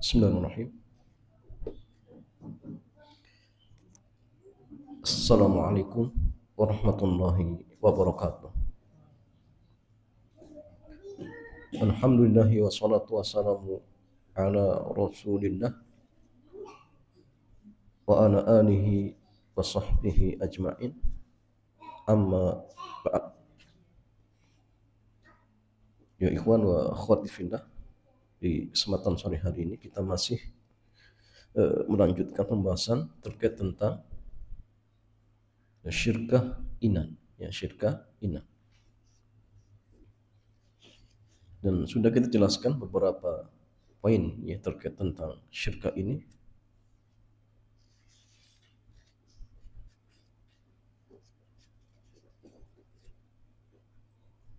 Bismillahirrahmanirrahim. Assalamualaikum warahmatullahi wabarakatuh. Alhamdulillahi wassalatu wassalamu ala rasulillah wa ala alihi wa sahbihi ajma'in. Amma ba'd. Ya ikhwan wa akhwati fillah, di kesempatan sore hari ini kita masih melanjutkan pembahasan terkait tentang syirkah inan, syirkah inan. Dan sudah kita jelaskan beberapa poin terkait tentang syirkah ini.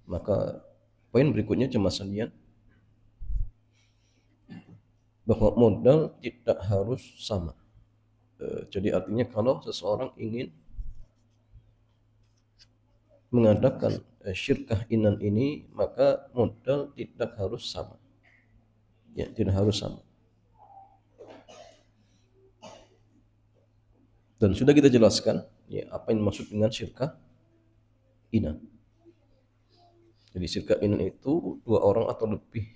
Maka poin berikutnya jemaah sekalian, bahwa modal tidak harus sama. Jadi artinya kalau seseorang ingin mengadakan syirkah inan ini, maka modal tidak harus sama. Ya, tidak harus sama. Dan sudah kita jelaskan apa yang dimaksud dengan syirkah inan. Jadi syirkah inan itu dua orang atau lebih,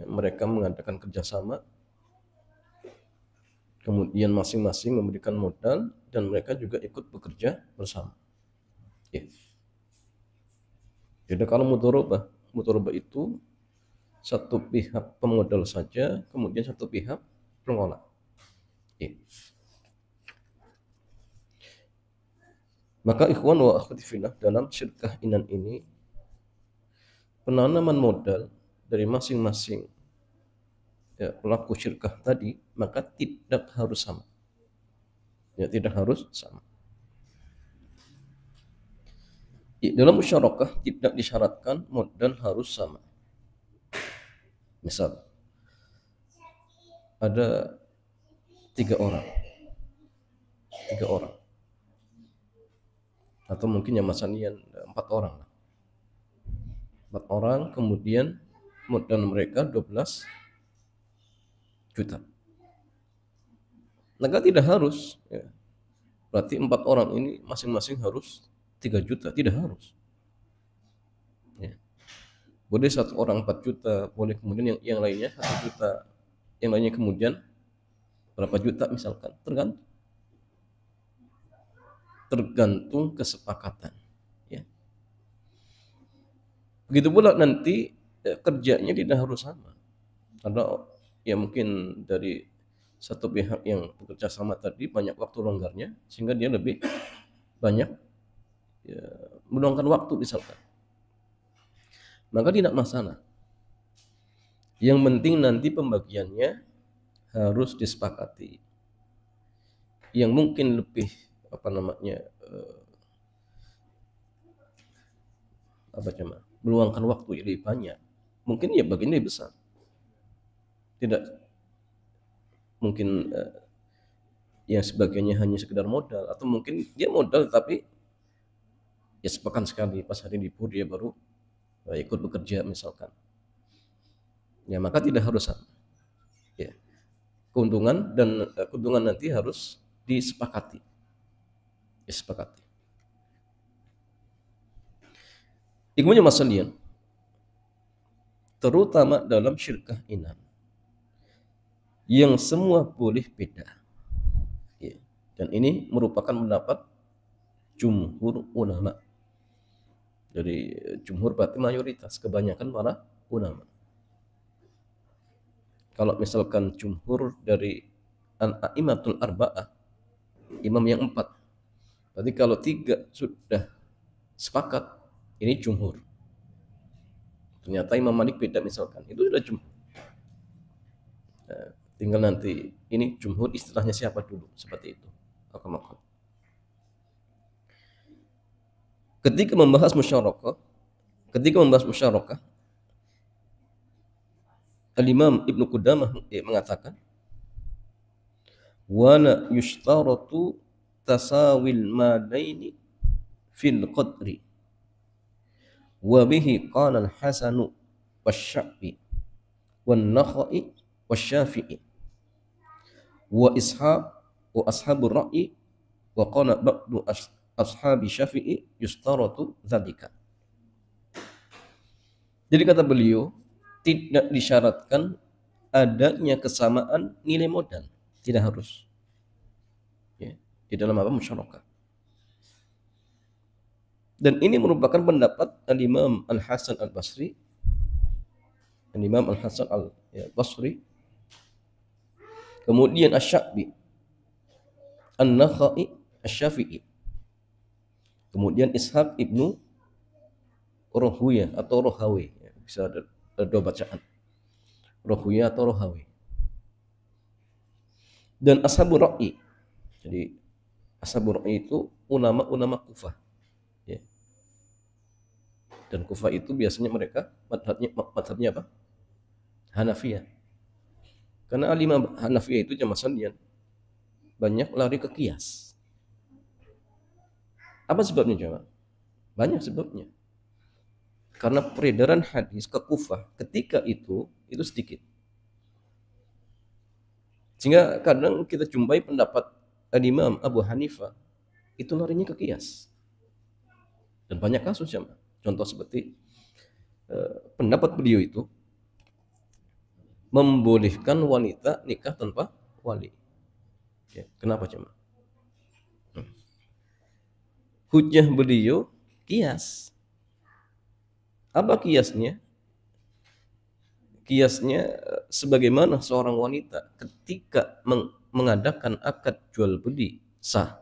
mereka mengadakan kerjasama, kemudian masing-masing memberikan modal dan mereka juga ikut bekerja bersama. Ya. Jadi kalau mudharabah itu satu pihak pemodal saja, kemudian satu pihak pengolah. Ya. Maka ikhwan wa akhwati fillah, dalam syirkah inan ini penanaman modal dari masing-masing pelaku syirkah tadi, maka tidak harus sama. Ya, tidak harus sama. Dalam musyarakah tidak disyaratkan modal harus sama. Misal ada tiga orang, atau mungkin yang masanian 4 orang. 4 orang, kemudian modal mereka 12 juta. Maka tidak harus, berarti 4 orang ini masing-masing harus 3 juta, tidak harus. Ya. Boleh satu orang 4 juta, boleh kemudian yang lainnya 1 juta, yang lainnya kemudian berapa juta misalkan, tergantung kesepakatan. Ya. Begitu pula nanti kerjanya tidak harus sama. Ada mungkin dari satu pihak yang bekerja sama tadi banyak waktu longgarnya, sehingga dia lebih banyak meluangkan waktu misalkan. Maka tidak masalah. Yang penting nanti pembagiannya harus disepakati. Yang mungkin lebih meluangkan waktu lebih banyak, mungkin bagiannya lebih besar. Tidak mungkin yang sebagiannya hanya sekedar modal, atau mungkin dia modal tapi sepekan sekali pas hari libur dia baru ikut bekerja misalkan. Ya, maka tidak harus sama. Ya. Keuntungan nanti harus disepakati. Hikmahnya masalian, terutama dalam syirkah inan, yang semua boleh beda. Ya. Dan ini merupakan pendapat jumhur ulama. Jadi jumhur berarti mayoritas, kebanyakan para ulama. Kalau misalkan jumhur dari al-a'immatul arba'ah, imam yang 4, berarti kalau 3 sudah sepakat, ini jumhur. Ternyata Imam Malik beda misalkan, itu sudah jumhur. Tinggal nanti ini jumhur istilahnya siapa dulu, seperti itu. Ketika membahas musyarakah, Al-Imam Ibnu Qudamah mengatakan, wala yushtaratu tasawil madaini fil qadri, wa bihi qala al-Hasanu wasy'abi wan Nakhai wasyafi'i. wa ishab wa ashabur ra'yi wa qala ba'du ashabi syafi'i yustaratu dzalika. Jadi kata beliau, tidak disyaratkan adanya kesamaan nilai modal, tidak harus. Ya, di dalam apa musyarakah. Dan ini merupakan pendapat Al-Imam Al-Hasan Al-Basri, Al-Imam Al-Hasan Al-Basri, kemudian Asy-Sya'bi, An-Nakhai, Asy-Syafi'i, kemudian Ishaq ibnu Rohuyah atau Rohawi, ya, bisa ada dua bacaan, Rohuyah atau Rohawi, dan Ashabur Ra'yi. Jadi Ashabur Ra'yi itu ulama-ulama Kufah, ya. Dan Kufah itu biasanya mereka madhabnya apa? Hanafiyah. Karena alimah Hanafiyah itu zaman salian banyak lari ke kias. Apa sebabnya coba? Banyak sebabnya. Karena peredaran hadis ke Kufah ketika itu sedikit. Sehingga kadang kita jumpai pendapat Imam Abu Hanifah itu larinya ke kias. Dan banyak kasus ya. Contoh seperti pendapat beliau itu membolehkan wanita nikah tanpa wali. Ya, kenapa cuma? Hujjah beliau kias. Apa kiasnya? Kiasnya sebagaimana seorang wanita ketika mengadakan akad jual beli sah.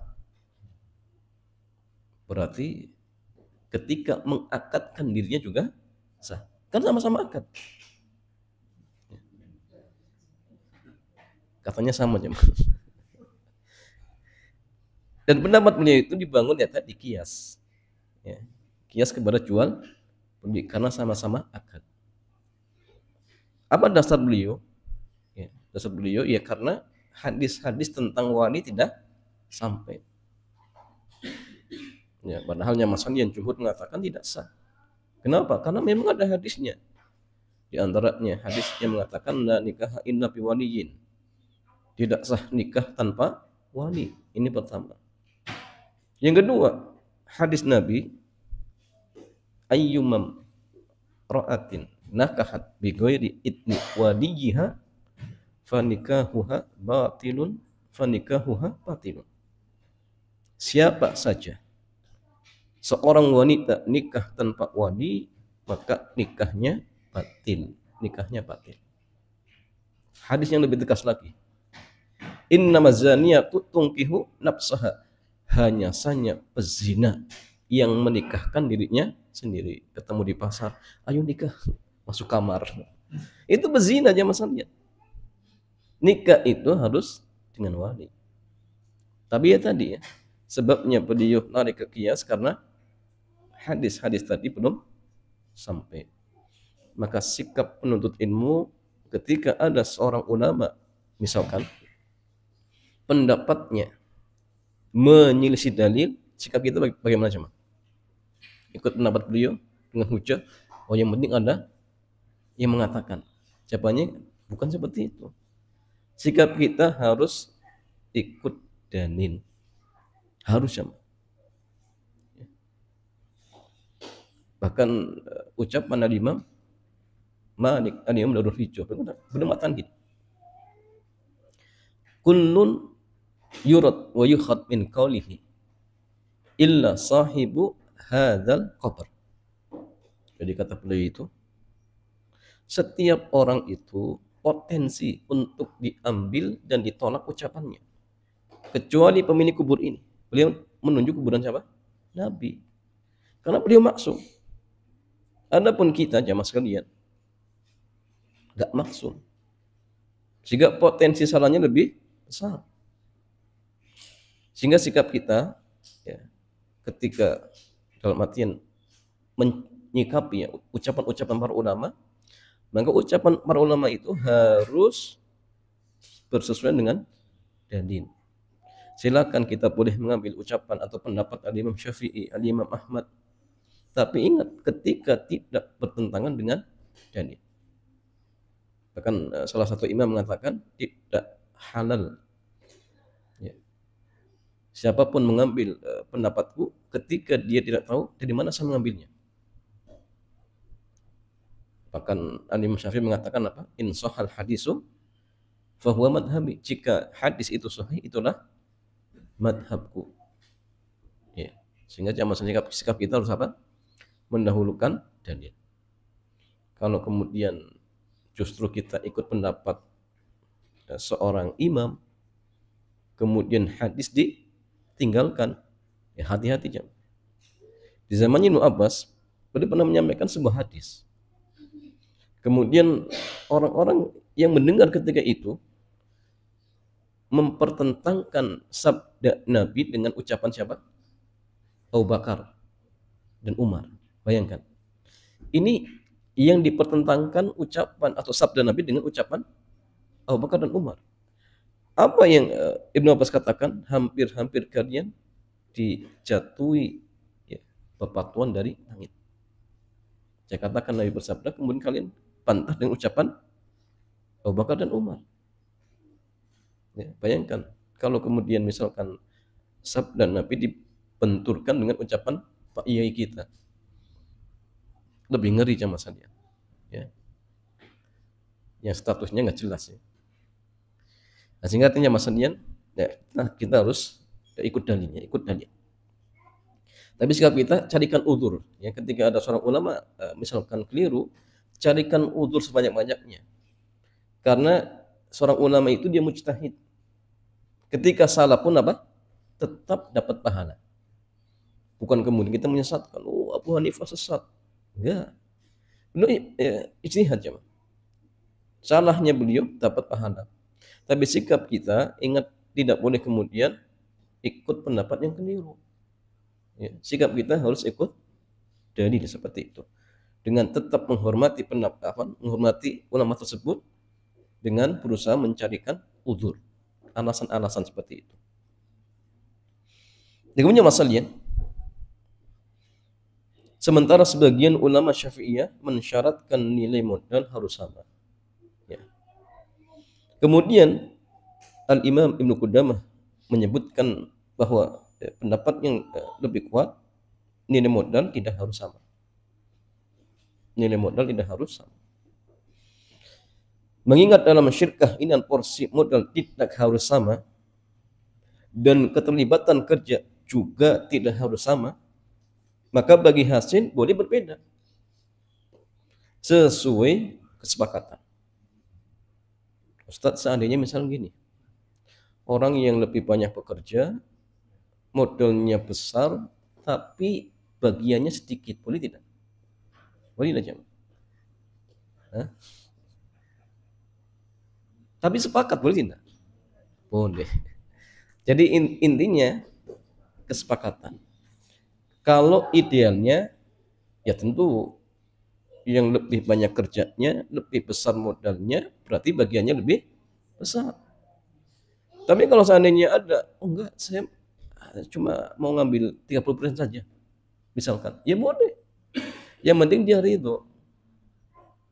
Berarti ketika mengakadkan dirinya juga sah. Kan sama-sama akad. Katanya sama jemaah. Dan pendapat beliau itu dibangun ya tadi kias. Ya. Kias kepada jual beli karena sama-sama akad. Apa dasar beliau? Ya, dasar beliau ya karena hadis-hadis tentang wali tidak sampai. Ya, padahal yang jumhur mengatakan tidak sah. Kenapa? Karena memang ada hadisnya. Di antaranya hadis yang mengatakan la nikah illa bi waliyin. Tidak sah nikah tanpa wali. Ini pertama. Yang kedua, hadis Nabi ayyumam ra'atin nakahat bi ghairi idni waliyiha fanikahuha batilun batilun. Siapa saja seorang wanita nikah tanpa wali, maka nikahnya batil. Hadis yang lebih tegas lagi. Innamaz zaniyatu tunkihu nafsaha. Hanya saja pezina yang menikahkan dirinya sendiri. Ketemu di pasar, ayo nikah, masuk kamar. Itu pezina aja masalahnya. Nikah itu harus dengan wali. Tapi ya tadi ya, sebabnya beliau lari ke kias karena hadis-hadis tadi belum sampai. Maka sikap penuntut ilmu ketika ada seorang ulama, misalkan pendapatnya menyelisih dalil, sikap kita bagaimana cuma? Ikut pendapat beliau dengan hujah, oh yang penting ada yang mengatakan. Jawabannya bukan seperti itu. Sikap kita harus ikut dalil. Harus sama. Bahkan ucapan Imam Malik, Imam Darul Hijrah, belum tanhid. Kullun yurad wa yukhad min qawlihi illa sahibu hadzal qabr. Jadi kata beliau itu, setiap orang itu potensi untuk diambil dan ditolak ucapannya, kecuali pemilik kubur ini. Beliau menunjuk kuburan siapa? Nabi. Karena beliau maksum. Adapun kita jamaah sekalian enggak maksum. Sehingga potensi salahnya lebih besar. Sehingga sikap kita ya, ketika dalam artian menyikapi ya, ucapan-ucapan para ulama, maka ucapan para ulama itu harus bersesuaian dengan dalil. Silakan kita boleh mengambil ucapan atau pendapat Al-Imam Syafi'i, Al-Imam Ahmad, tapi ingat ketika tidak bertentangan dengan dalil. Bahkan salah satu imam mengatakan tidak halal Siapapun mengambil pendapatku ketika dia tidak tahu dari mana saya mengambilnya. Bahkan Imam Syafi'i mengatakan apa? In sahal hadisu fahuwa madhabi. Jika hadis itu sahih, itulah madhabku. Ya. Sehingga zaman sikap kita harus apa? Mendahulukan dalil. Kalau kemudian justru kita ikut pendapat seorang imam, kemudian hadis ditinggalkan, ya hati-hati jam. Di zamannya Ibnu Abbas, beliau pernah menyampaikan sebuah hadis. Kemudian orang-orang yang mendengar ketika itu mempertentangkan sabda Nabi dengan ucapan siapa? Abu Bakar dan Umar. Bayangkan. Ini yang dipertentangkan ucapan atau sabda Nabi dengan ucapan Abu Bakar dan Umar. Apa yang Ibnu Abbas katakan? Hampir-hampir kalian dijatuhi ya, bebatuan dari langit. Saya katakan Nabi bersabda, kemudian kalian bantah dengan ucapan Abu Bakar dan Umar. Ya, bayangkan kalau kemudian misalkan sabda Nabi dibenturkan dengan ucapan Pak Yai kita, lebih ngeri jamaah sekalian. Ya, yang statusnya nggak jelas ya. Nah, sehingga artinya Mas Sandian, ya, kita harus ikut dalilnya, ikut dalil. Tapi sikap kita carikan udzur. Ya, ketika ada seorang ulama misalkan keliru, carikan udzur sebanyak-banyaknya. Karena seorang ulama itu dia mujtahid. Ketika salah pun apa? Tetap dapat pahala. Bukan kemudian kita menyesatkan, oh Abu Hanifah sesat. Enggak. Beliau ijtihad jemaah. Salahnya beliau dapat pahala. Tapi sikap kita ingat tidak boleh kemudian ikut pendapat yang keliru. Ya, sikap kita harus ikut dalil seperti itu. Dengan tetap menghormati pendapat, menghormati ulama tersebut dengan berusaha mencarikan udzur, alasan-alasan seperti itu. Kemudian masalahnya, sementara sebagian ulama Syafi'iyah mensyaratkan nilai modal harus sama. Ya. Kemudian Al-Imam Ibnu Qudamah menyebutkan bahwa pendapat yang lebih kuat, nilai modal tidak harus sama. Nilai modal tidak harus sama. Mengingat dalam syirkah ini porsi modal tidak harus sama dan keterlibatan kerja juga tidak harus sama, maka bagi hasil boleh berbeda sesuai kesepakatan. Ustadz, seandainya misal gini, orang yang lebih banyak bekerja, modalnya besar, tapi bagiannya sedikit, boleh tidak? Boleh tidak? Tapi sepakat, boleh tidak? Boleh. Jadi intinya kesepakatan. Kalau idealnya, ya tentu yang lebih banyak kerjanya, lebih besar modalnya, berarti bagiannya lebih besar. Tapi kalau seandainya ada, oh enggak, saya cuma mau ngambil 30% saja, misalkan, ya boleh. Yang penting dia ridho.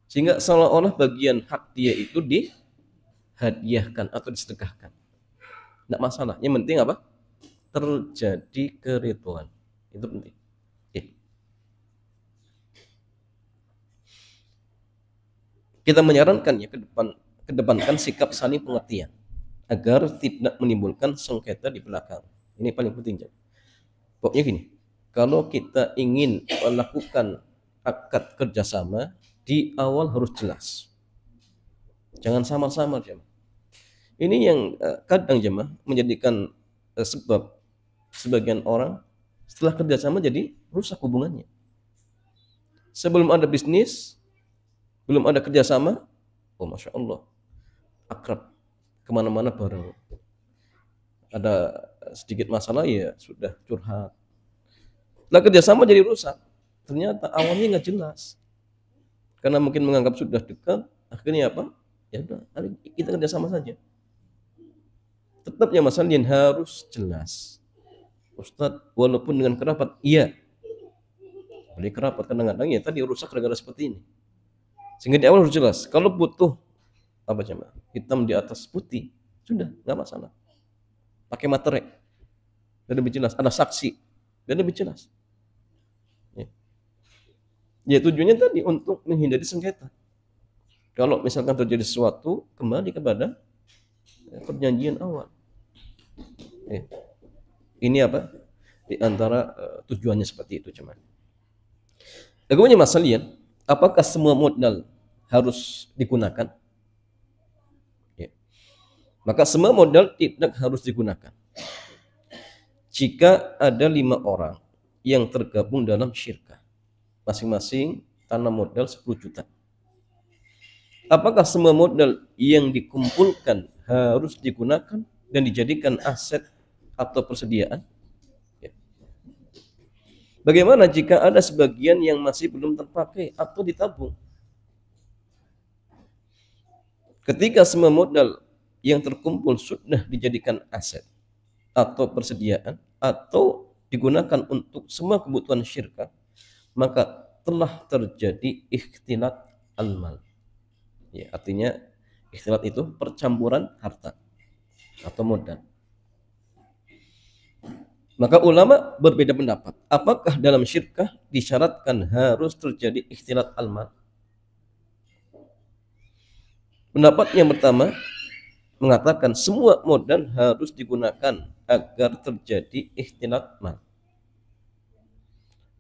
Sehingga seolah-olah bagian hak dia itu dihadiahkan atau disedekahkan. Tidak masalah. Yang penting apa? Terjadi keridhaan. Itu penting. Kita menyarankan ya kedepankan sikap saling pengertian agar tidak menimbulkan sengketa di belakang. Ini paling penting. Pokoknya gini, kalau kita ingin melakukan akad kerjasama, di awal harus jelas. Jangan samar-samar jemaah. Ini yang kadang jemaah menjadikan sebab sebagian orang setelah kerjasama jadi rusak hubungannya. Sebelum ada bisnis, belum ada kerjasama, oh masya Allah, akrab, kemana-mana bareng. Ada sedikit masalah ya sudah curhat. Setelah kerjasama jadi rusak. Ternyata awalnya nggak jelas. Karena mungkin menganggap sudah dekat, akhirnya apa? Ya udah, kita kerjasama saja. Tetapnya masalah yang harus jelas. Ustadz, walaupun dengan kerabat, iya. Boleh kerabat kadang-kadang ya tadi rusak gara-gara seperti ini. Sehingga di awal harus jelas. Kalau butuh apa jemaah? Hitam di atas putih, sudah nggak masalah. Pakai materai. dan lebih jelas, ada saksi dan lebih jelas. Ya tujuannya tadi untuk menghindari sengketa. Kalau misalkan terjadi sesuatu, kembali kepada perjanjian awal. Ini apa? Di antara tujuannya seperti itu cuman. Kemudian Mas Salian, apakah semua modal harus digunakan? Ya. Maka semua modal tidak harus digunakan. Jika ada 5 orang yang tergabung dalam syirkah, masing-masing tanam modal 10 juta. Apakah semua modal yang dikumpulkan harus digunakan dan dijadikan aset atau persediaan? Ya. Bagaimana jika ada sebagian yang masih belum terpakai atau ditabung? Ketika semua modal yang terkumpul sudah dijadikan aset atau persediaan atau digunakan untuk semua kebutuhan syirkah, maka telah terjadi ikhtilat al-mal. Ya, artinya ikhtilat itu percampuran harta atau modal. Maka ulama berbeda pendapat. Apakah dalam syirkah disyaratkan harus terjadi ikhtilat al-mal? Pendapat yang pertama mengatakan semua modal harus digunakan agar terjadi ikhtilat mal.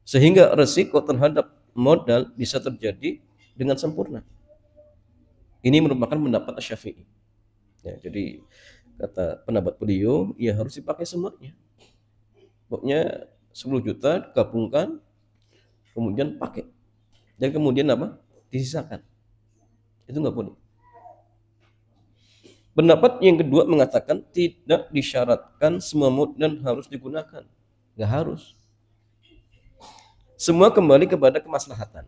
Sehingga resiko terhadap modal bisa terjadi dengan sempurna. Ini merupakan pendapat Syafi'i. Ya, jadi kata pendapat beliau, ya harus dipakai semuanya. Pokoknya 10 juta gabungkan, kemudian pakai. Dan kemudian apa? Disisakan. Itu nggak boleh. Pendapat yang kedua mengatakan tidak disyaratkan semua modal harus digunakan. Nggak harus. Semua kembali kepada kemaslahatan.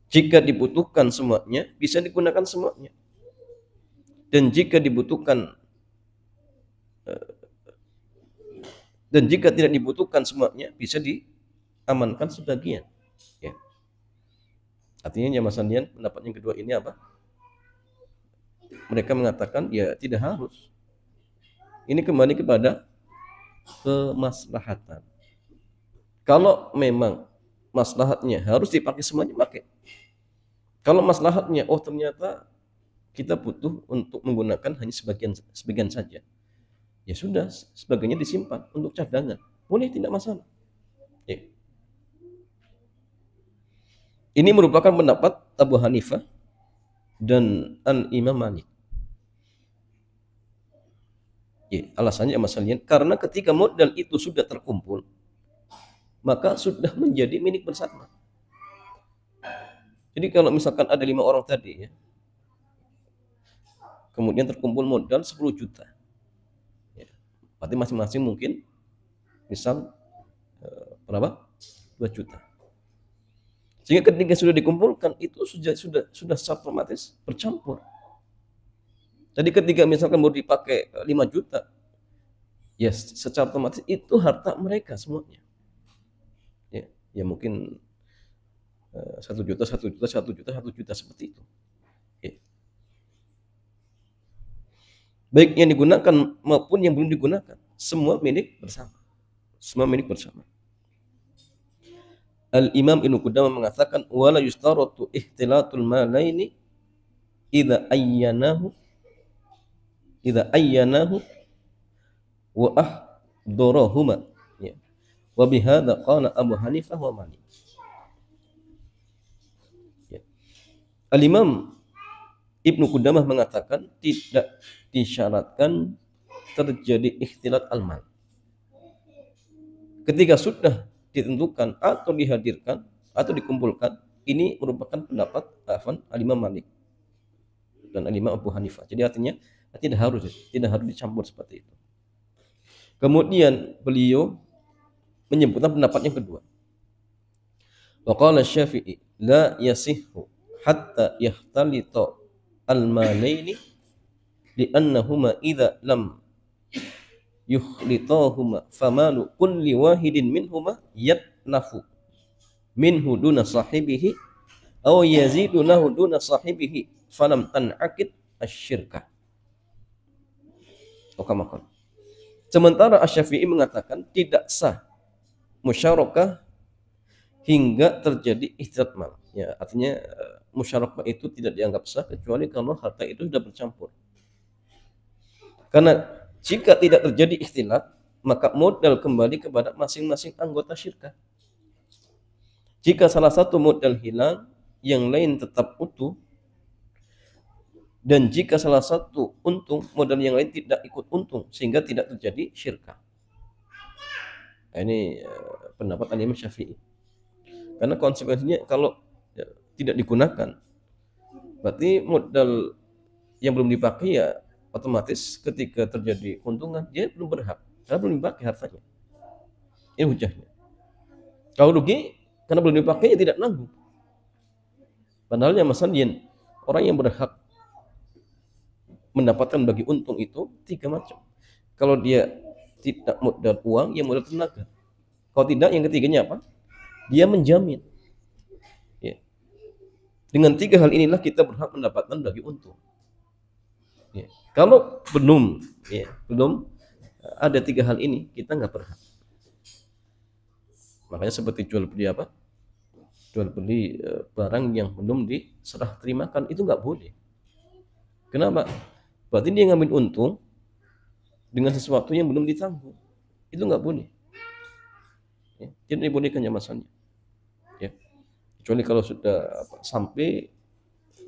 Jika dibutuhkan semuanya, bisa digunakan semuanya. Dan jika dibutuhkan dan jika tidak dibutuhkan semuanya, bisa diamankan sebagian. Ya. Artinya ya Mas Andian, pendapat yang kedua ini apa? Mereka mengatakan ya tidak harus. Ini kembali kepada kemaslahatan. Kalau memang maslahatnya harus dipakai semuanya, pakai. Kalau maslahatnya ternyata kita butuh untuk menggunakan hanya sebagian saja, ya sudah, sebagainya disimpan untuk cadangan, boleh, tidak masalah. Ya. Ini merupakan pendapat Abu Hanifah dan Al-Imam Malik. Ya, alasannya masalahnya karena ketika modal itu sudah terkumpul, maka sudah menjadi milik bersama. Jadi kalau misalkan ada 5 orang tadi ya, kemudian terkumpul modal 10 juta, ya, berarti masing-masing mungkin misal berapa? 2 juta. Sehingga ketika sudah dikumpulkan itu sudah otomatis bercampur. Jadi ketika misalkan mau dipakai 5 juta, ya secara otomatis itu harta mereka semuanya. Ya mungkin 1 juta, 1 juta, 1 juta, 1 juta seperti itu. Ya. Baik yang digunakan maupun yang belum digunakan, semua milik bersama. Semua milik bersama. Al-Imam Ibnu Qudamah mengatakan wala yustaratu ihtilatul malaini idza ayyanahu wa ahdarahuma. Ya. Wa bihadza qala Abu Hanifah wa Malik. Ya. Al-Imam Ibnu Qudamah mengatakan tidak disyaratkan terjadi ikhtilat al-mal. Ketika sudah ditentukan atau dihadirkan atau dikumpulkan, ini merupakan pendapat Al-Imam Malik dan Al-Imam Abu Hanifah. Jadi artinya tidak harus dicampur seperti itu. Kemudian beliau menyebutkan pendapat yang kedua. Wa qala Syafi'i la yasihhu hatta yahtalita al-malaini li'annahuma idza lam yukhlitahuma famalu kulli wahidin minhuma yatnafu minhu duna sahibihi aw yazidu lahu duna sahibihi falam tan'aqid asy-syirkah. Kama qala. Sementara Asy-Syafi'i mengatakan tidak sah musyarakah hingga terjadi istiqmal. Ya, artinya musyarakah itu tidak dianggap sah kecuali kalau harta itu sudah bercampur. Karena jika tidak terjadi ikhtilat, maka modal kembali kepada masing-masing anggota syirkah. Jika salah satu modal hilang, yang lain tetap utuh. Dan jika salah satu untung, modal yang lain tidak ikut untung, sehingga tidak terjadi syirkah. Nah, ini pendapat Imam Syafi'i. Karena konsekuensinya kalau tidak digunakan, berarti modal yang belum dipakai ya otomatis ketika terjadi keuntungan dia belum berhak, karena belum dipakai hartanya. Ini hujahnya. Kalau rugi karena belum dipakai ya tidak nanggung. Padahal yang masalahnya orang yang berhak mendapatkan bagi untung itu 3 macam. Kalau dia tidak modal uang, ya modal tenaga. Kalau tidak, yang ketiganya apa? Dia menjamin. Ya. Dengan 3 hal inilah kita berhak mendapatkan bagi untung. Ya. Kalau belum ada 3 hal ini, kita nggak berhak. Makanya seperti jual beli apa? Jual beli barang yang belum diserah terimakan itu nggak boleh. Kenapa? Berarti dia ngambil untung dengan sesuatu yang belum ditanggung. Itu nggak boleh. Ya, tidak dibolehkan ya masalahnya. Ya. Kecuali kalau sudah sampai,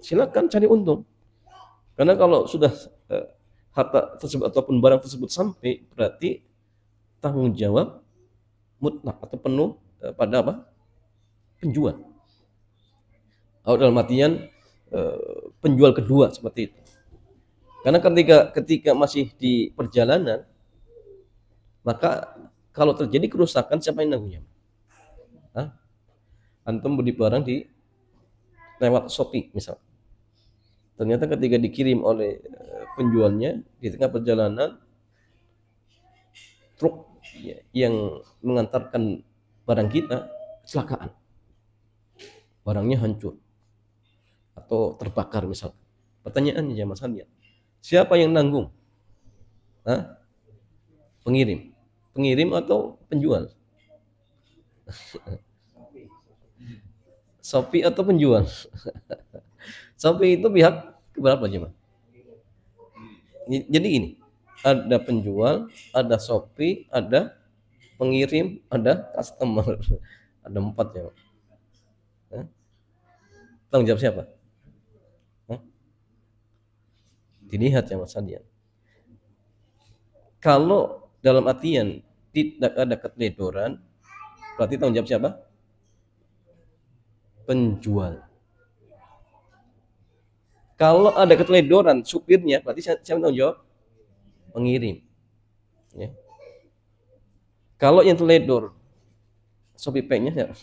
silakan cari untung. Karena kalau sudah harta tersebut ataupun barang tersebut sampai, berarti tanggung jawab mutlak atau penuh pada apa? Penjual. Atau dalam artian penjual kedua seperti itu. Karena ketika masih di perjalanan, maka kalau terjadi kerusakan, siapa yang nanggungnya? Antum beli barang di lewat Shopee misal. Ternyata ketika dikirim oleh penjualnya di tengah perjalanan, truk yang mengantarkan barang kita kecelakaan. Barangnya hancur atau terbakar misal. Pertanyaannya ya Mas Handia, siapa yang nanggung? Pengirim. Pengirim atau penjual? Shopee atau penjual? Shopee itu pihak keberapa aja, Mas? Jadi gini, ada penjual, ada Shopee, ada pengirim, ada customer. Ada 4 ya. Tanggung jawab siapa? Dilihat ya Mas Adian. Kalau dalam artian tidak ada keteledoran, berarti tanggung jawab siapa? Penjual. Kalau ada keteledoran supirnya, berarti siapa tanggung jawab? Pengirim. Ya. Kalau yang teledor Shopee Pay-nya siapa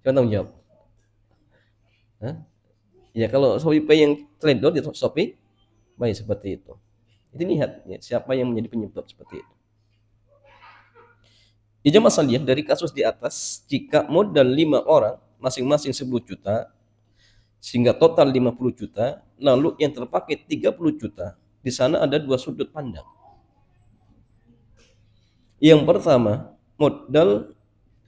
tanggung jawab? Ya kalau Shopee Pay yang teledor di Shopee, baik seperti itu. Jadi lihat ya, siapa yang menjadi penyebab seperti itu. Ya masalah lihat dari kasus di atas, jika modal 5 orang masing-masing 10 juta sehingga total 50 juta, lalu yang terpakai 30 juta, di sana ada 2 sudut pandang. Yang pertama, modal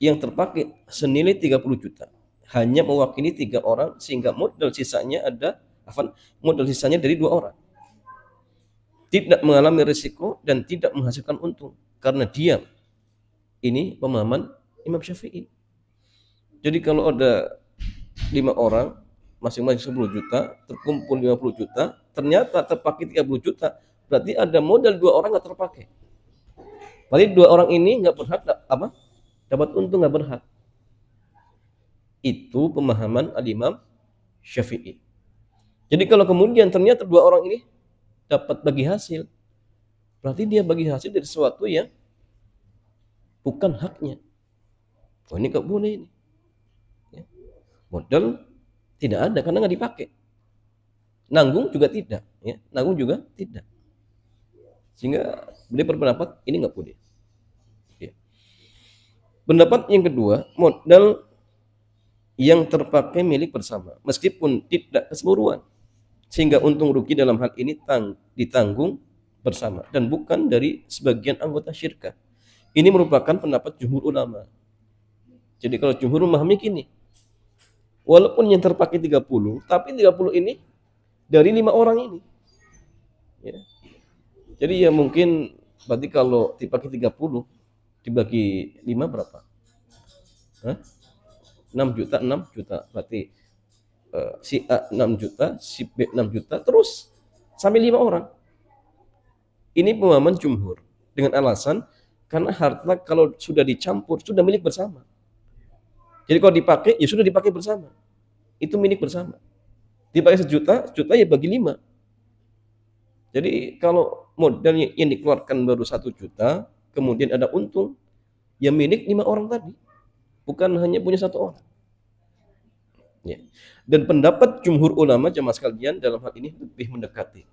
yang terpakai senilai 30 juta hanya mewakili 3 orang sehingga modal sisanya dari 2 orang. Tidak mengalami risiko dan tidak menghasilkan untung karena diam. Ini pemahaman Imam Syafi'i. Jadi kalau ada 5 orang masing-masing 10 juta, terkumpul 50 juta, ternyata terpakai 30 juta, berarti ada modal 2 orang nggak terpakai. Berarti 2 orang ini nggak berhak dapat untung, nggak berhak. Itu pemahaman Al-Imam Syafi'i. Jadi kalau kemudian ternyata 2 orang ini dapat bagi hasil, berarti dia bagi hasil dari sesuatu yang bukan haknya. Oh ini nggak boleh ini. Ya. Modal tidak ada karena nggak dipakai. Nanggung juga tidak. Ya. Nanggung juga tidak. Sehingga beliau berpendapat ini nggak boleh. Ya. Pendapat yang kedua, modal yang terpakai milik bersama, meskipun tidak keseluruhan, sehingga untung rugi dalam hal ini ditanggung bersama dan bukan dari sebagian anggota syirkah. Ini merupakan pendapat jumhur ulama. Jadi kalau jumhur memahami gini, walaupun yang terpakai 30, tapi 30 ini dari 5 orang ini. Ya. Jadi ya mungkin berarti kalau dipakai 30 dibagi 5 berapa? Hah? 6 juta, 6 juta. Berarti si A 6 juta, si B 6 juta, terus sampai 5 orang. Ini pemahaman jumhur dengan alasan karena harta kalau sudah dicampur sudah milik bersama. Jadi kalau dipakai ya sudah dipakai bersama. Itu milik bersama. Dipakai sejuta, juta ya bagi 5. Jadi kalau modalnya yang dikeluarkan baru 1 juta, kemudian ada untung, ya milik 5 orang tadi. Bukan hanya punya 1 orang. Ya. Dan pendapat jumhur ulama jamaah sekalian dalam hal ini lebih mendekati.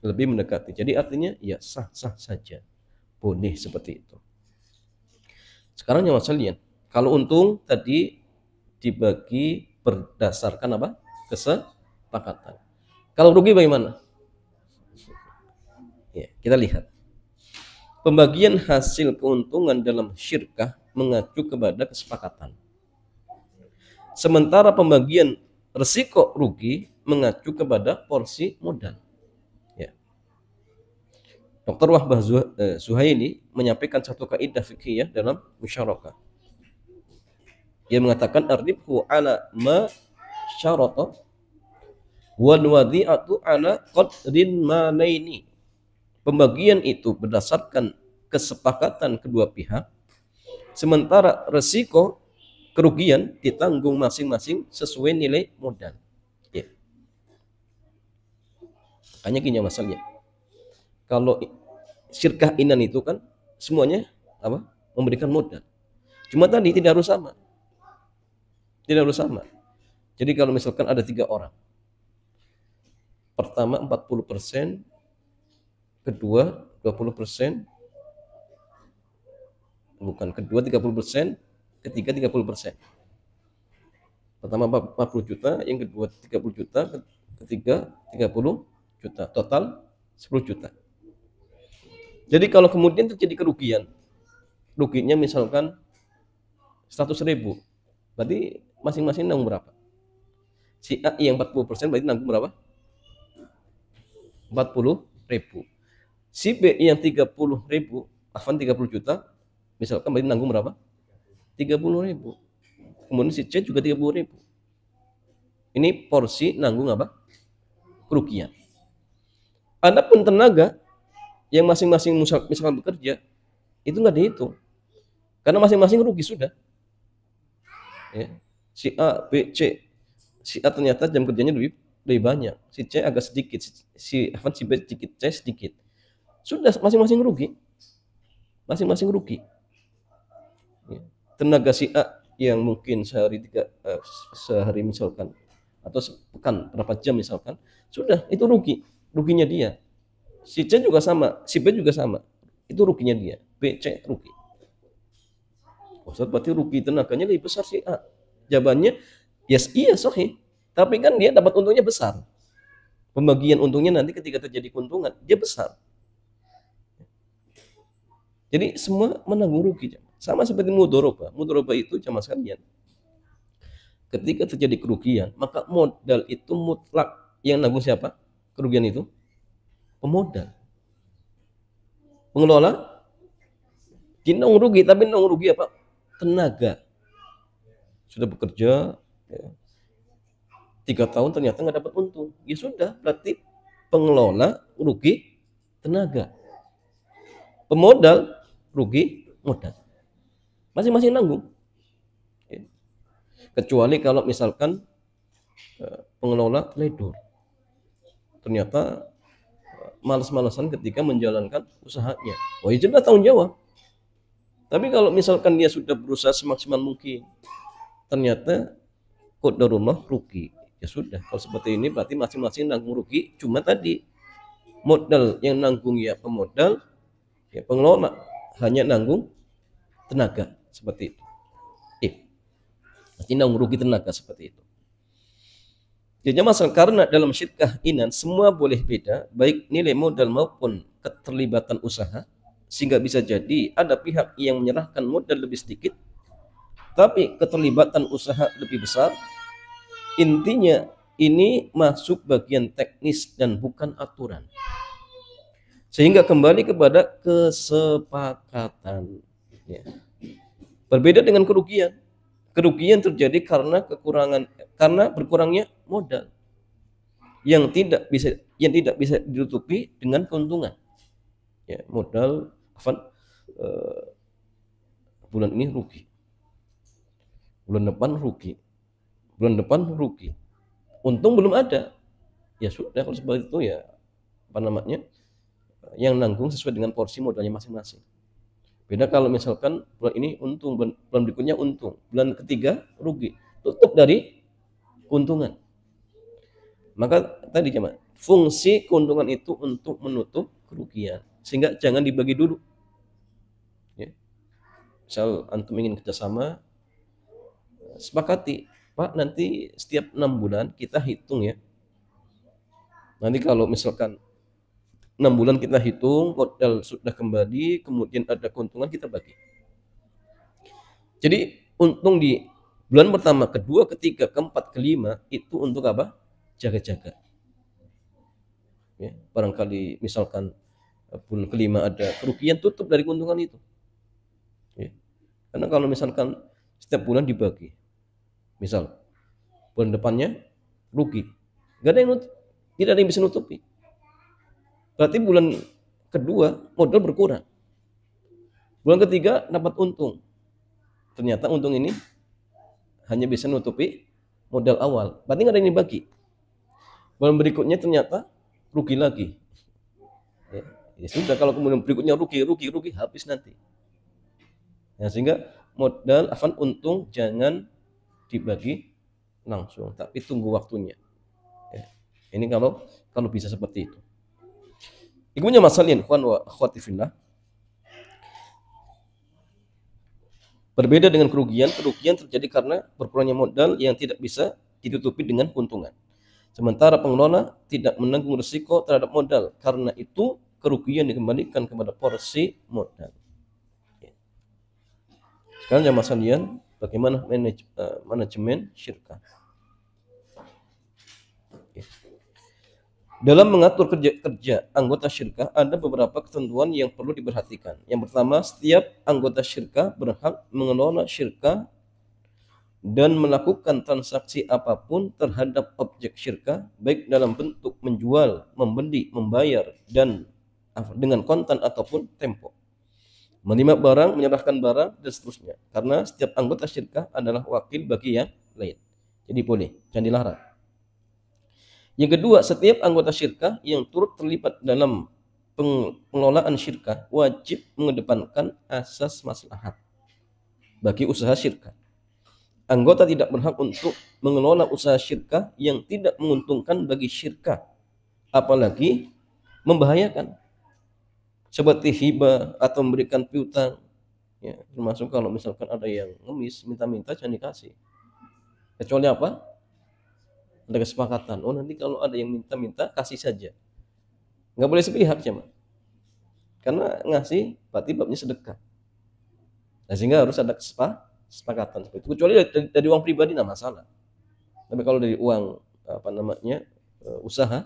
Lebih mendekati. Jadi artinya ya sah-sah saja. Boleh seperti itu. Sekarang jamaah sekalian, kalau untung tadi dibagi berdasarkan apa? Kesepakatan. Kalau rugi bagaimana? Ya, kita lihat. Pembagian hasil keuntungan dalam syirkah mengacu kepada kesepakatan. Sementara pembagian resiko rugi mengacu kepada porsi modal. Ya. Dr. Wahbah Zuhaili menyampaikan satu kaidah fikih dalam musyarakah. Ia mengatakan ar-ribhu ala ma syarata wal wadi'atu ala qadrin malaini. Pembagian itu berdasarkan kesepakatan kedua pihak, sementara resiko kerugian ditanggung masing-masing sesuai nilai modal. Ya. Makanya gini masalahnya. Kalau syirkah inan itu kan semuanya apa? Memberikan modal. Cuma tadi tidak harus sama. Tidak harus sama. Jadi kalau misalkan ada 3 orang. Pertama 40%, kedua 20%, bukan, kedua 30%, ketiga 30%. Pertama 40 juta, yang kedua 30 juta, ketiga 30 juta. Total 10 juta. Jadi kalau kemudian terjadi kerugian, ruginya misalkan 100.000, berarti masing-masing nanggung berapa? Si A yang 40% berarti nanggung berapa? 40.000. Si B yang 30.000, afan 30 juta, misalkan berarti nanggung berapa? 30.000. Kemudian si C juga 30.000. Ini porsi nanggung apa? Kerugian. Adapun tenaga yang masing-masing misalkan bekerja, itu nggak dihitung. Karena masing-masing rugi sudah. Ya. Si A, B, C. Si A ternyata jam kerjanya lebih banyak. Si C agak sedikit. Si B sedikit, C sedikit. Sudah masing-masing rugi. Masing-masing rugi. Ya. Tenaga si A yang mungkin sehari misalkan, atau sepekan berapa jam misalkan, sudah itu ruginya dia. Si C juga sama, si B juga sama, itu ruginya dia. B, C rugi. Ustaz, berarti rugi tenaganya lebih besar si A. Jawabannya, yes, iya sahih. Tapi kan dia dapat untungnya besar. Pembagian untungnya nanti ketika terjadi keuntungan, dia besar. Jadi semua menanggung rugi. Sama seperti mudharabah. Mudharabah itu jamaah sekalian. Ketika terjadi kerugian, maka modal itu mutlak. Yang nanggung siapa? Kerugian itu? Pemodal. Pengelola? Dia nanggung rugi, tapi nanggung rugi apa? Tenaga. Sudah bekerja, ya, 3 tahun ternyata nggak dapat untung. Ya sudah, berarti pengelola rugi tenaga. Pemodal rugi modal. Masing-masing nanggung. Ya. Kecuali kalau misalkan pengelola teledor. Ternyata malas-malasan ketika menjalankan usahanya. Oh ya jelas tanggung jawab. Tapi kalau misalkan dia sudah berusaha semaksimal mungkin, ternyata qadarullah rugi. Ya sudah, kalau seperti ini berarti masing-masing nanggung rugi. Cuma tadi modal yang nanggung ya pemodal, ya pengelola hanya nanggung tenaga seperti itu. Berarti nanggung rugi tenaga seperti itu. Jadi masalah karena dalam syirkah inan semua boleh beda, baik nilai modal maupun keterlibatan usaha, sehingga bisa jadi ada pihak yang menyerahkan modal lebih sedikit, tapi keterlibatan usaha lebih besar. Intinya ini masuk bagian teknis dan bukan aturan. Sehingga kembali kepada kesepakatan. Ya. Berbeda dengan kerugian. Kerugian terjadi karena berkurangnya modal yang tidak bisa ditutupi dengan keuntungan. Ya, modal eh, bulan ini rugi, bulan depan rugi, untung belum ada. Ya sudah, kalau seperti itu ya apa namanya, yang nanggung sesuai dengan porsi modalnya masing-masing. Beda kalau misalkan bulan ini untung, bulan berikutnya untung, bulan ketiga rugi, tutup dari keuntungan. Maka tadi cuma fungsi keuntungan itu untuk menutup kerugian, sehingga jangan dibagi dulu. Ya. Misal antum ingin kerjasama, sepakati, Pak, nanti setiap 6 bulan kita hitung ya. Nanti kalau misalkan 6 bulan kita hitung, modal sudah kembali, kemudian ada keuntungan, kita bagi. Jadi untung di bulan pertama, kedua, ketiga, keempat, kelima itu untuk apa? Jaga-jaga. Ya, barangkali misalkan bulan kelima ada kerugian, tutup dari keuntungan itu. Ya. Karena kalau misalkan setiap bulan dibagi, misal bulan depannya rugi, tidak ada yang bisa nutupi. Berarti bulan kedua modal berkurang, bulan ketiga dapat untung. Ternyata untung ini hanya bisa nutupi modal awal, berarti nggak ada yang dibagi. Bulan berikutnya ternyata rugi lagi. Ya sudah, kalau kemudian berikutnya rugi, habis nanti. Nah, sehingga modal untung jangan dibagi langsung, tapi tunggu waktunya. Ya. Ini kalau bisa seperti itu. Ibunya masalin, ikhwan wa akhwati fillah. Berbeda dengan kerugian terjadi karena berkurangnya modal yang tidak bisa ditutupi dengan keuntungan. Sementara pengelola tidak menanggung risiko terhadap modal, karena itu kerugian dikembalikan kepada porsi modal. Sekarang jamaah sekalian, bagaimana manajemen syirkah? Dalam mengatur kerja anggota syirkah ada beberapa ketentuan yang perlu diperhatikan. Yang pertama, setiap anggota syirkah berhak mengelola syirkah dan melakukan transaksi apapun terhadap objek syirkah, baik dalam bentuk menjual, membeli, membayar, dan dengan kontan ataupun tempo, menerima barang, menyerahkan barang, dan seterusnya. Karena setiap anggota syirkah adalah wakil bagi yang lain. Jadi boleh, jangan dilarang. Yang kedua, setiap anggota syirkah yang turut terlibat dalam pengelolaan syirkah wajib mengedepankan asas maslahat bagi usaha syirkah. Anggota tidak berhak untuk mengelola usaha syirkah yang tidak menguntungkan bagi syirkah, apalagi membahayakan, seperti hibah atau memberikan piutang. Ya, termasuk kalau misalkan ada yang ngemis, minta-minta, jangan dikasih. Kecuali apa? Ada kesepakatan. Oh, nanti kalau ada yang minta-minta, kasih saja. Nggak boleh sepihak, cuma. Karena ngasih berarti babnya sedekah. Nah, sehingga harus ada kesepakatan seperti itu. Kecuali dari uang pribadi, nah masalah. Tapi kalau dari uang usaha,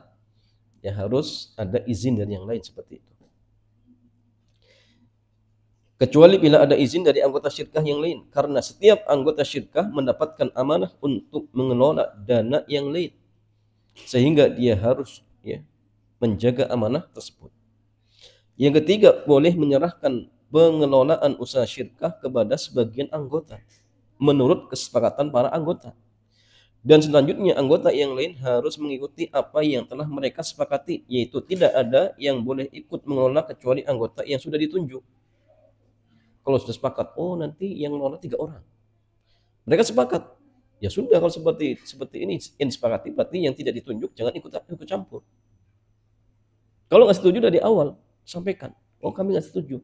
ya harus ada izin dari yang lain seperti itu. Kecuali bila ada izin dari anggota syirkah yang lain, karena setiap anggota syirkah mendapatkan amanah untuk mengelola dana yang lain, sehingga dia harus menjaga amanah tersebut. Yang ketiga, boleh menyerahkan pengelolaan usaha syirkah kepada sebagian anggota menurut kesepakatan para anggota. Dan selanjutnya anggota yang lain harus mengikuti apa yang telah mereka sepakati, yaitu tidak ada yang boleh ikut mengelola kecuali anggota yang sudah ditunjuk. Kalau sudah sepakat, oh nanti yang mengelola 3 orang. Mereka sepakat. Ya sudah, kalau seperti ini yang disepakati, berarti yang tidak ditunjuk jangan ikut campur. Kalau nggak setuju dari awal, sampaikan. Oh, kami nggak setuju.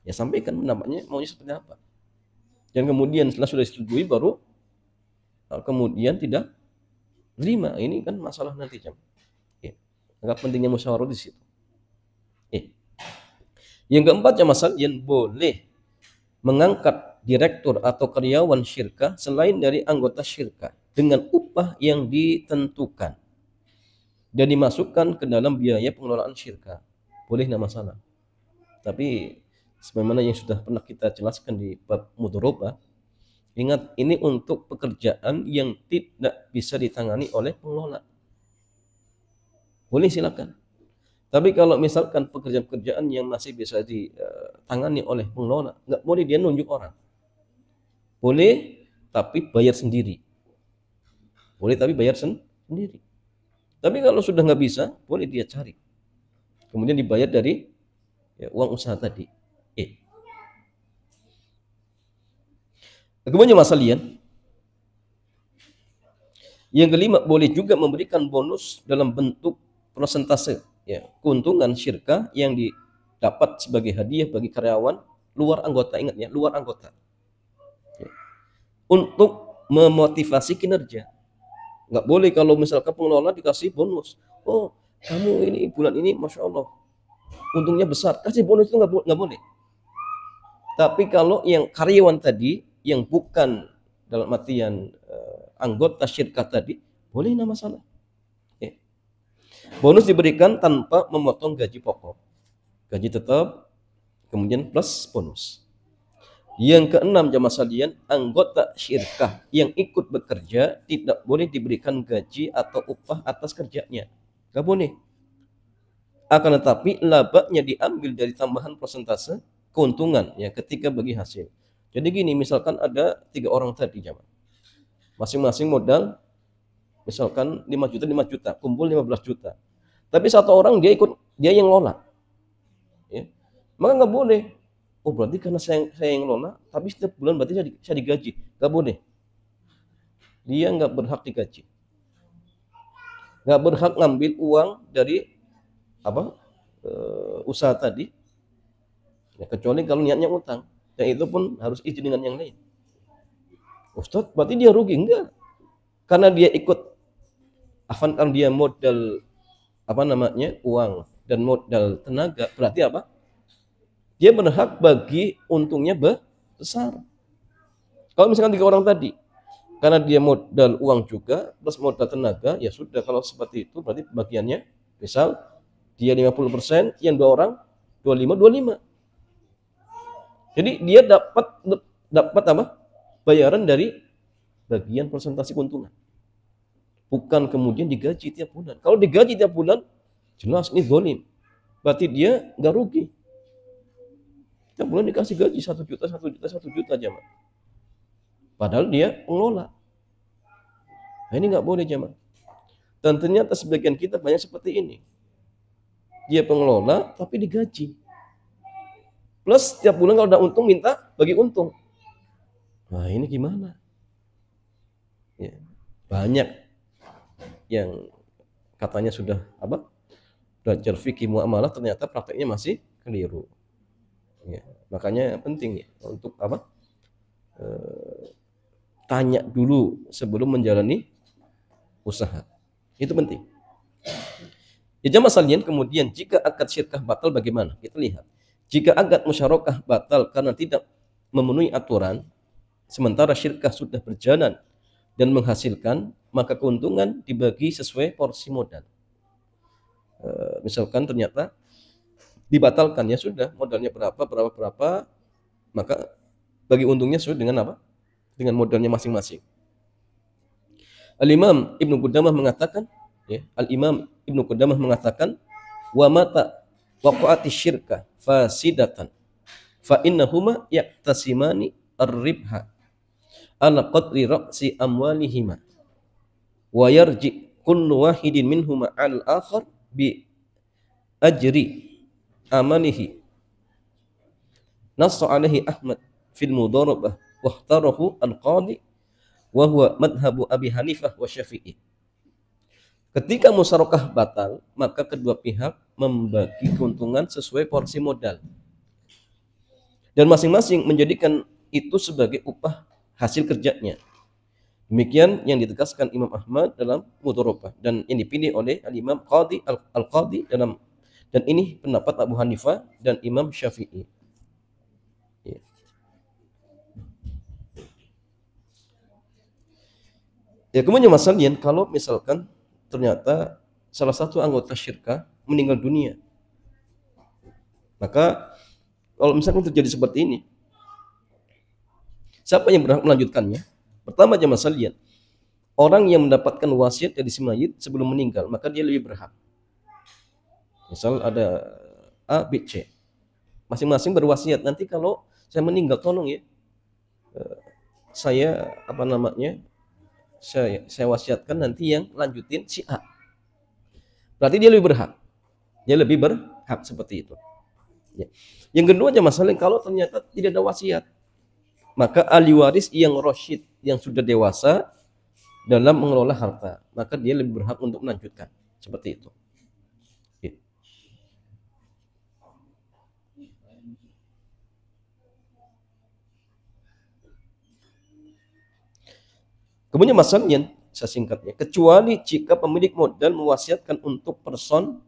Ya sampaikan pendapatnya maunya seperti apa. Dan kemudian setelah sudah disetujui baru kemudian tidak 5. Ini kan masalah nanti jam. Ya. Agak pentingnya musyawarah di situ. Ya. Yang keempat jamaah sekalian, boleh mengangkat direktur atau karyawan syirkah selain dari anggota syirkah dengan upah yang ditentukan dan dimasukkan ke dalam biaya pengelolaan syirkah. Boleh, tidak masalah. Tapi sebagaimana yang sudah pernah kita jelaskan di bab mudharabah, ingat ini untuk pekerjaan yang tidak bisa ditangani oleh pengelola. Boleh, silakan. Tapi kalau misalkan pekerjaan-pekerjaan yang masih bisa ditangani oleh pengelola, nggak boleh dia nunjuk orang. Boleh, tapi bayar sendiri. Boleh, tapi bayar sendiri. Tapi kalau sudah nggak bisa, boleh dia cari. Kemudian dibayar dari uang usaha tadi. Kemudian masalah yang kelima, boleh juga memberikan bonus dalam bentuk persentase keuntungan syirkah yang didapat sebagai hadiah bagi karyawan luar anggota. Ingat ya, luar anggota. Untuk memotivasi kinerja. Nggak boleh kalau misalkan pengelola dikasih bonus. Oh, kamu ini bulan ini Masya Allah untungnya besar, kasih bonus, itu nggak boleh. Tapi kalau yang karyawan tadi yang bukan dalam artian anggota syirkah tadi, boleh, nama masalah. Bonus diberikan tanpa memotong gaji pokok. Gaji tetap, kemudian plus bonus. Yang keenam jamaah sekalian, anggota syirkah yang ikut bekerja tidak boleh diberikan gaji atau upah atas kerjanya. Nggak boleh. Akan tetapi labanya diambil dari tambahan persentase keuntungan ketika bagi hasil. Jadi gini, misalkan ada 3 orang tadi jamaah. Masing-masing modal misalkan 5 juta, kumpul 15 juta. Tapi satu orang dia yang lola. Maka nggak boleh. Oh, berarti karena saya yang lola, tapi setiap bulan berarti saya digaji. Nggak boleh. Dia nggak berhak digaji. Nggak berhak ngambil uang dari usaha tadi. Kecuali kalau niatnya utang. Dan itu pun harus izin dengan yang lain. Ustaz, berarti dia rugi? Enggak. Karena dia ikut, karena dia modal uang dan modal tenaga, berarti apa? Dia berhak bagi untungnya besar. Kalau misalkan 3 orang tadi, karena dia modal uang juga plus modal tenaga, ya sudah, kalau seperti itu berarti bagiannya misal dia 50%, yang 2 orang 25. Jadi dia dapat bayaran dari bagian persentase keuntungan. Bukan kemudian digaji tiap bulan. Kalau digaji tiap bulan, jelas ini zalim. Berarti dia nggak rugi. Tiap bulan dikasih gaji 1 juta jamaah. Padahal dia pengelola. Nah, ini nggak boleh jamaah. Dan ternyata sebagian kita banyak seperti ini. Dia pengelola tapi digaji. Plus tiap bulan kalau ada untung minta bagi untung. Nah, ini gimana? Banyak yang katanya sudah belajar fikih muamalah, ternyata prakteknya masih keliru. Makanya penting untuk tanya dulu sebelum menjalani usaha. Itu penting. Jamaah sekalian, kemudian jika akad syirkah batal bagaimana? Kita lihat. Jika akad musyarakah batal karena tidak memenuhi aturan, sementara syirkah sudah berjalan dan menghasilkan, maka keuntungan dibagi sesuai porsi modal. Misalkan ternyata dibatalkan, ya sudah, modalnya berapa, maka bagi untungnya sesuai dengan apa? Dengan modalnya masing-masing. Al-Imam Ibnu Qudamah mengatakan, wa mata waqa'ati syirkah fasidatan fa innahuma yaktasimani ar-ribha ala qadri ra'si amwalihima wa yarji kullu wahidin minhuma al-akhar bi ajri amalihi. Nassa alaihi Ahmad fil mudharabah wa ikhtarahu al-qadi wa huwa madhhabu Abi Hanifah wa Syafi'i. Ketika musyarakah batal, maka kedua pihak membagi keuntungan sesuai porsi modal. Dan masing-masing menjadikan itu sebagai upah hasil kerjanya. Demikian yang ditegaskan Imam Ahmad dalam Mudharabah dan yang dipilih oleh Al-Imam Qadhi Al-Qadhi dalam, dan ini pendapat Abu Hanifah dan Imam Syafi'i. Ya. Ya, kemudian masalahnya kalau misalkan ternyata salah satu anggota syirkah meninggal dunia, maka kalau misalkan terjadi seperti ini, siapa yang berhak melanjutkannya? Pertama aja masalahnya, orang yang mendapatkan wasiat dari si mayit sebelum meninggal, maka dia lebih berhak. Misal ada A, B, C, masing-masing berwasiat, nanti kalau saya meninggal tolong ya, saya apa namanya, saya wasiatkan nanti yang lanjutin si A. Berarti dia lebih berhak. Dia lebih berhak seperti itu. Ya. Yang kedua aja masalah kalau ternyata tidak ada wasiat, maka ahli waris yang rasyid, yang sudah dewasa dalam mengelola harta, maka dia lebih berhak untuk melanjutkan. Seperti itu. Ya. Kemudian masalahnya, saya singkatnya, kecuali jika pemilik modal mewasiatkan untuk person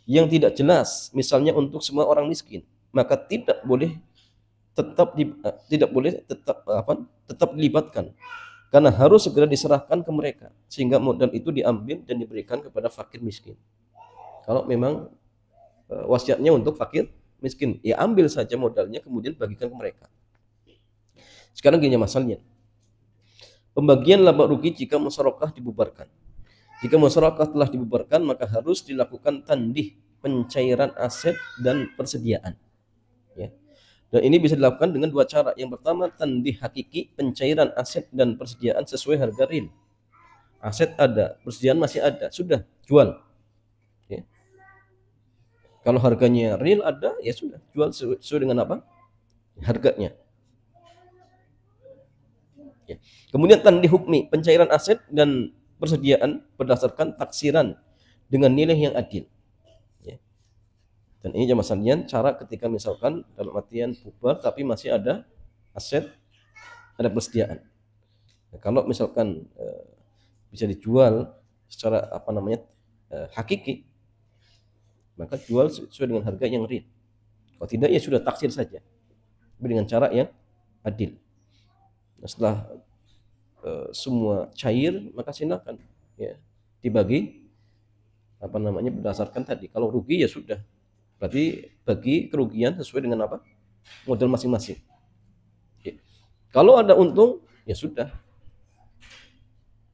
yang tidak jelas, misalnya untuk semua orang miskin, maka tidak boleh tetap dilibatkan, karena harus segera diserahkan ke mereka sehingga modal itu diambil dan diberikan kepada fakir miskin. Kalau memang wasiatnya untuk fakir miskin, ya ambil saja modalnya kemudian bagikan ke mereka. Sekarang gini masalahnya, pembagian laba rugi jika musyarakah dibubarkan. Jika musyarakah telah dibubarkan, maka harus dilakukan tandih, pencairan aset dan persediaan. Ya. Dan ini bisa dilakukan dengan dua cara. Yang pertama, tandih hakiki, pencairan aset dan persediaan sesuai harga real. Aset ada, persediaan masih ada, sudah jual. Ya. Kalau harganya real ada, ya sudah jual sesuai dengan apa? Harganya. Ya. Kemudian tandih hukmi, pencairan aset dan persediaan berdasarkan taksiran dengan nilai yang adil. Ya. Dan ini jamaah sekalian, cara ketika misalkan dalam artian bubar tapi masih ada aset, ada persediaan. Nah, kalau misalkan bisa dijual secara apa namanya hakiki, maka jual sesuai dengan harga yang real. Kalau tidak ya sudah taksir saja, tapi dengan cara yang adil. Nah, setelah semua cair, maka silakan ya dibagi apa namanya berdasarkan tadi. Kalau rugi ya sudah, berarti bagi kerugian sesuai dengan apa modal masing-masing. Ya. Kalau ada untung ya sudah,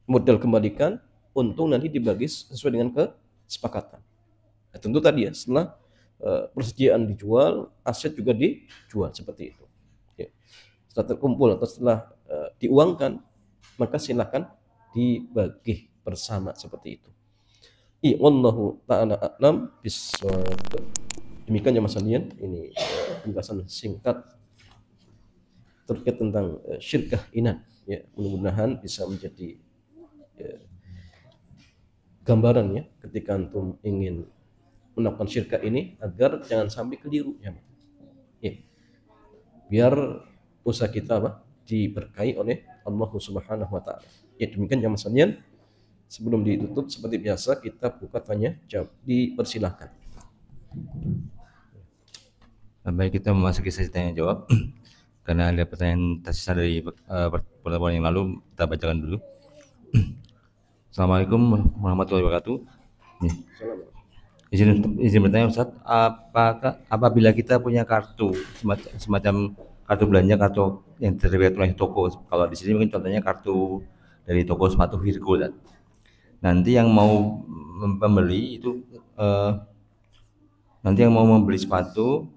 modal kembalikan, untung nanti dibagi sesuai dengan kesepakatan. Nah, tentu tadi ya setelah persediaan dijual, aset juga dijual seperti itu. Ya. Setelah terkumpul atau setelah diuangkan, maka silakan dibagi bersama seperti itu. Wallahu ta'ala a'lam bishawab. Demikian ya Mas Alian, ini penjelasan singkat terkait tentang syirkah inat. Ya, mudah-mudahan bisa menjadi gambaran ya ketika antum ingin melakukan syirkah ini agar jangan sampai keliru ya. Ya. Biar usaha kita diberkahi oleh Allah Subhanahu wa taala. Ya, demikian jamaah sekalian. Sebelum ditutup seperti biasa kita buka tanya jawab. Dipersilahkan. Baik, kita memasuki sesi tanya jawab. Karena ada pertanyaan tersisa dari pertemuan yang lalu, kita bacakan dulu. Assalamualaikum warahmatullahi wabarakatuh. Izin bertanya Ustaz, apabila kita punya kartu semacam kartu belanja, kartu yang terlibat oleh toko, kalau di sini mungkin contohnya kartu dari toko sepatu Virgo, dan nanti yang mau membeli itu sepatu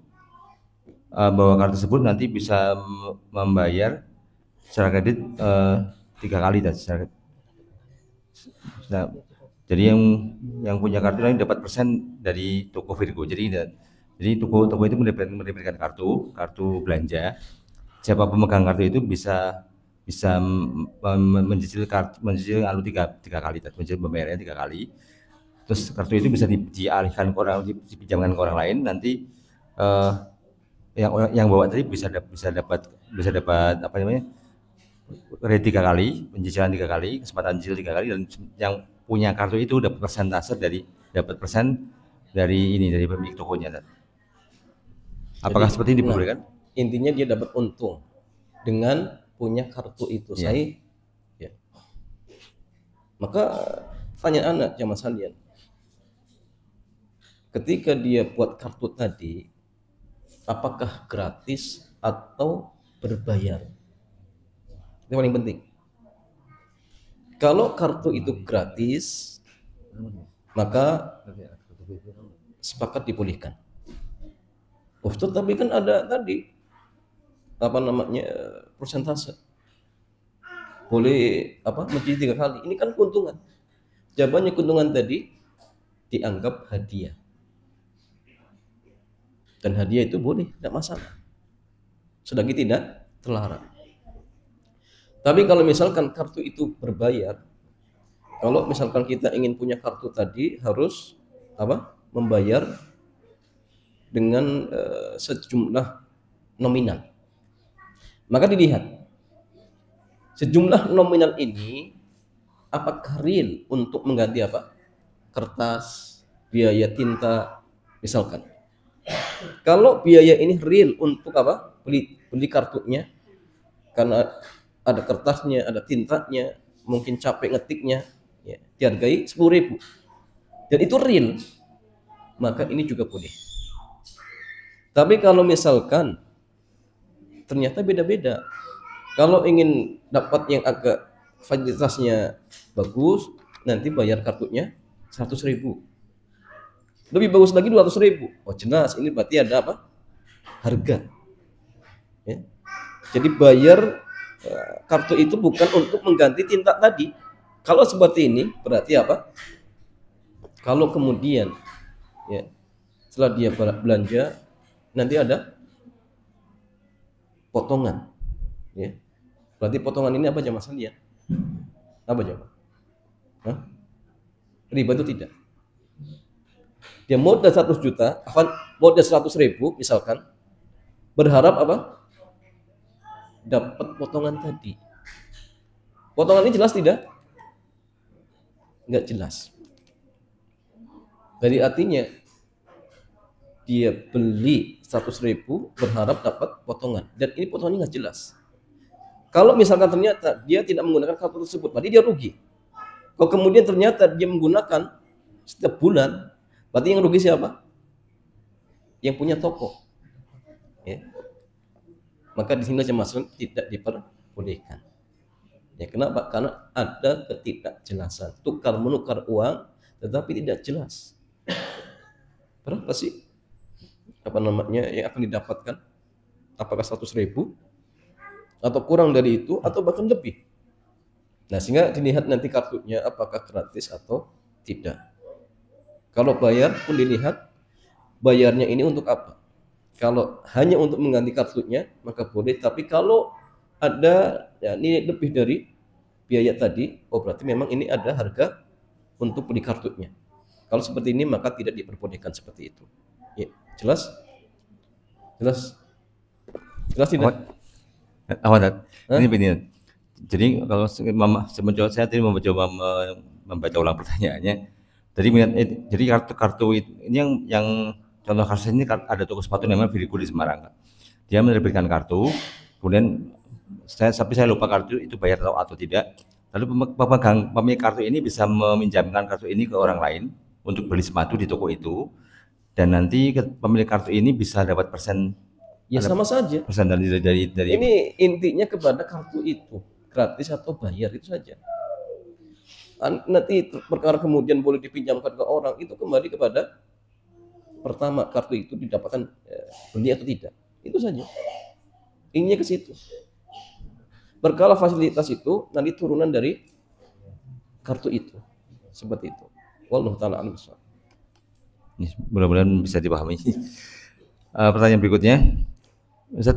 bawa kartu tersebut nanti bisa membayar secara kredit 3 kali dan jadi yang punya kartu ini dapat persen dari toko Virgo. Jadi toko itu memberikan kartu belanja. Siapa pemegang kartu itu bisa mencicil tiga kali, mencicil pembayarannya 3 kali. Terus kartu itu bisa dialihkan ke orang, dipinjamkan ke orang lain. Nanti yang bawa tadi bisa dapat apa namanya, kredit 3 kali, pencicilan 3 kali, kesempatan cicil 3 kali, dan yang punya kartu itu dapat persen dari ini, dari pemilik tokonya. Apakah Jadi, seperti ini nah, diperbolehkan? intinya dia dapat untung dengan punya kartu itu. Ya. Ya. Maka tanya anak zaman sekalian, ketika dia buat kartu tadi, apakah gratis atau berbayar? Itu paling penting. Kalau kartu itu gratis, maka sepakat dipulihkan. Oh, tapi kan ada tadi apa namanya persentase. Boleh mencicil 3 kali. Ini kan keuntungan. Jawabannya keuntungan tadi dianggap hadiah. Dan hadiah itu boleh, tidak masalah. Sedangkan tidak terlarang. Tapi kalau misalkan kartu itu berbayar, kalau misalkan kita ingin punya kartu tadi harus membayar dengan sejumlah nominal. Maka dilihat sejumlah nominal ini apakah real untuk mengganti kertas, biaya tinta misalkan. Kalau biaya ini real untuk beli kartunya, karena ada kertasnya, ada tintanya, mungkin capek ngetiknya, ya, dihargai 10.000 dan itu real, maka ini juga boleh. Tapi kalau misalkan ternyata beda-beda, kalau ingin dapat yang agak fasilitasnya bagus, nanti bayar kartunya 100.000. Lebih bagus lagi 200.000. Oh jelas ini berarti ada harga. Ya. Jadi bayar kartu itu bukan untuk mengganti tinta tadi. Kalau seperti ini berarti kalau kemudian ya setelah dia belanja nanti ada potongan, ya. Berarti potongan ini apa jamaah sekalian? Apa jamaah? Riba itu tidak. Dia modal 100 juta, modal 100.000 misalkan, berharap dapat potongan tadi. Potongan ini jelas tidak? Enggak jelas. Jadi artinya dia beli 100.000 berharap dapat potongan, dan ini potongannya nggak jelas. Kalau misalkan ternyata dia tidak menggunakan kartu tersebut, berarti dia rugi. Kalau kemudian ternyata dia menggunakan setiap bulan, berarti yang rugi siapa? Yang punya toko. Ya. Maka di sini jemaah tidak diperbolehkan. Ya, kenapa? Karena ada ketidakjelasan, tukar menukar uang tetapi tidak jelas. Berapa sih yang akan didapatkan? Apakah 100.000 atau kurang dari itu atau bahkan lebih? Nah, sehingga dilihat nanti kartunya apakah gratis atau tidak. Kalau bayar pun dilihat bayarnya ini untuk apa. Kalau hanya untuk mengganti kartunya maka boleh, tapi kalau ada ini lebih dari biaya tadi, oh berarti memang ini ada harga untuk beli kartunya. Kalau seperti ini maka tidak diperbolehkan seperti itu. Ya, jelas? Jelas? Jelas tidak? Ini begini. Jadi kalau saya tadi mencoba membaca ulang pertanyaannya. Jadi kartu ini yang contoh kasus ini ada toko sepatu namanya Virgo di Semarang. Dia menerbitkan kartu, kemudian tapi saya lupa kartu itu bayar atau tidak. Lalu pemilik kartu ini bisa meminjamkan kartu ini ke orang lain untuk beli sepatu di toko itu, dan nanti pemilik kartu ini bisa dapat persen. Ya sama saja. Persen dari ini intinya kepada kartu itu gratis atau bayar itu saja. Nanti perkara kemudian boleh dipinjamkan ke orang itu kembali kepada pertama kartu itu didapatkan beli atau tidak, itu saja. Intinya ke situ. Berkala fasilitas itu nanti turunan dari kartu itu, seperti itu. Wallahu ta'ala a'lam. Mudah-mudahan bisa dipahami. Pertanyaan berikutnya, Ustaz,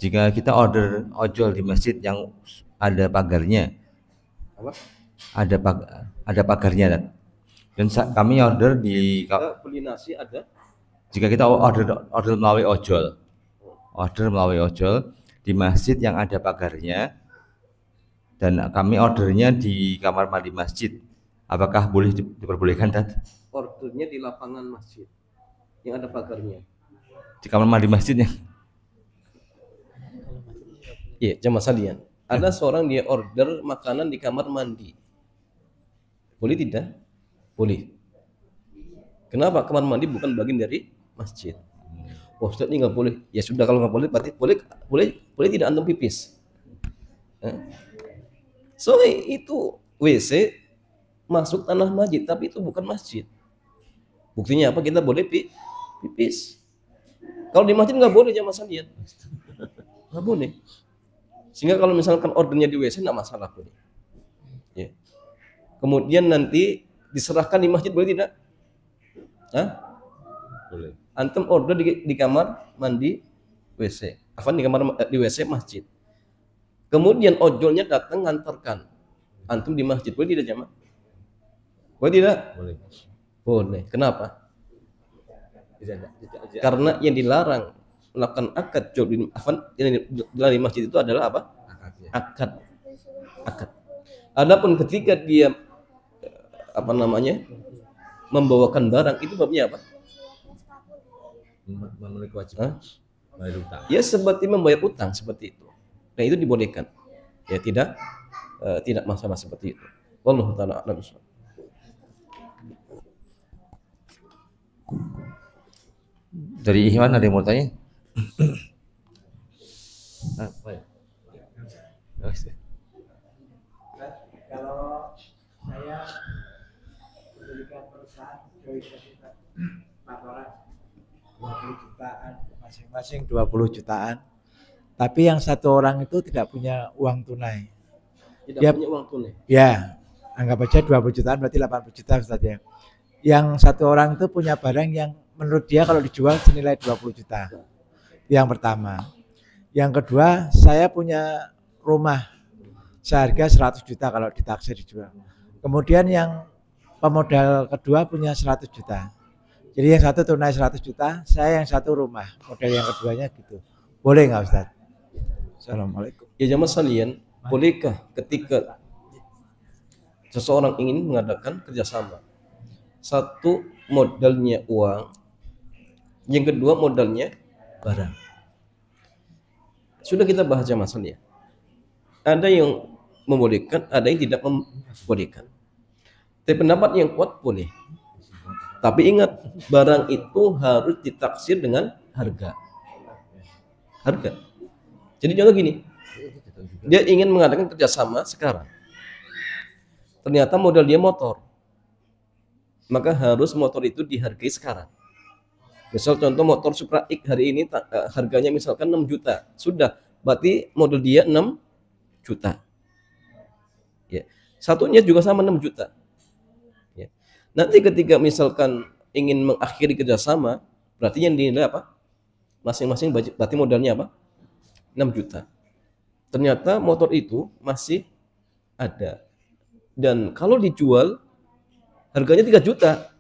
jika kita order ojol di masjid yang ada pagarnya, ada pagarnya, dan kami order beli nasi ada. Jika kita order melalui ojol, di masjid yang ada pagarnya dan kami ordernya di kamar mandi masjid. Apakah boleh diperbolehkan, Tad? Ordernya di lapangan masjid yang ada pagarnya. Di kamar mandi masjidnya? Iya, jamaah sekalian. Ada seorang dia order makanan di kamar mandi. Boleh tidak? Boleh. Kenapa? Kamar mandi bukan bagian dari masjid. Oh, Ustaz ini nggak boleh. Ya sudah, kalau nggak boleh berarti boleh tidak antum pipis. So itu WC masuk tanah masjid, tapi itu bukan masjid. Buktinya apa? Kita boleh pipis. Kalau di masjid nggak boleh, jamaah sekalian. Nggak boleh. Sehingga kalau misalkan ordernya di WC nggak masalah boleh. Ya. Kemudian nanti diserahkan di masjid boleh tidak? Hah? Boleh. Antum order di kamar mandi WC. Di WC masjid. Kemudian ojolnya datang ngantarkan. Antum di masjid boleh tidak, jamaah? Boleh tidak? Boleh. Boleh. Kenapa? Karena yang dilarang melakukan akad jual beli yang dilarang di masjid itu adalah apa? Akad. Adapun ketika dia membawakan barang, itu babnya apa? Memenuhi kewajiban. Bayar utang. Ya seperti membayar utang seperti itu. Nah itu dibolehkan. Ya tidak masalah seperti itu. Wallahu taala a'lam. Dari Ikhwan ada yang mau tanya? Kalau saya memberikan perusahaan join 4 orang 20 jutaan, masing-masing 20 jutaan, tapi yang satu orang itu tidak punya uang tunai. Punya uang tunai? Ya, anggap aja 20 jutaan berarti 80 juta Ustaz ya. Yang satu orang itu punya barang yang menurut dia kalau dijual senilai 20 juta. Yang pertama. Yang kedua, saya punya rumah seharga 100 juta kalau ditaksir dijual. Kemudian yang pemodal kedua punya 100 juta. Jadi yang satu tunai 100 juta, saya yang satu rumah. Modal yang keduanya gitu. Boleh nggak Ustaz? Assalamualaikum. Ya jamaah sekalian, bolehkah ketika seseorang ingin mengadakan kerjasama, satu modalnya uang, yang kedua modalnya barang. Sudah kita bahas jamaah sekalian. Ada yang membolehkan, ada yang tidak membolehkan. Tapi pendapat yang kuat boleh. Tapi ingat, barang itu harus ditaksir dengan harga. Jadi contoh gini, dia ingin mengadakan kerjasama sekarang. Ternyata modal dia motor, maka harus motor itu dihargai sekarang. Misal contoh motor Supra X hari ini harganya misalkan 6 juta. Sudah, berarti modal dia 6 juta. Ya. Satunya juga sama 6 juta. Ya. Nanti ketika misalkan ingin mengakhiri kerjasama, berarti yang dinilai apa? Masing-masing berarti modalnya apa? 6 juta. Ternyata motor itu masih ada. Dan kalau dijual harganya 3 juta.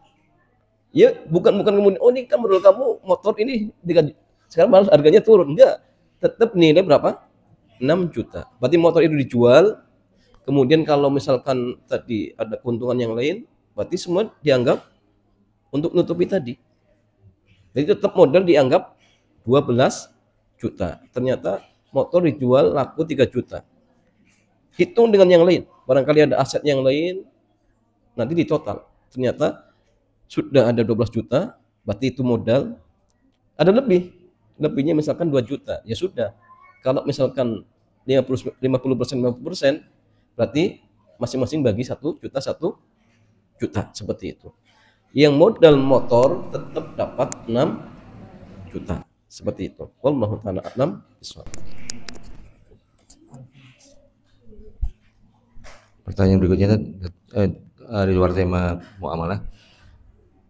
Ya, bukan kemudian oh ini kan modal kamu motor ini 3 juta. Sekarang malah harganya turun. Enggak. Tetap nilai berapa? 6 juta. Berarti motor itu dijual. Kemudian kalau misalkan tadi ada keuntungan yang lain, berarti semua dianggap untuk nutupi tadi. Jadi tetap modal dianggap 12 juta. Ternyata motor dijual laku 3 juta. Hitung dengan yang lain. Barangkali ada aset yang lain, nanti di total. Ternyata sudah ada 12 juta, berarti itu modal. Ada lebihnya misalkan 2 juta. Ya sudah. Kalau misalkan 50%, 50%, berarti masing-masing bagi 1 juta, 1 juta. Seperti itu. Yang modal motor tetap dapat 6 juta. Seperti itu. Wallahu ta'ala a'lam bishawab. Pertanyaan berikutnya di luar tema muamalah.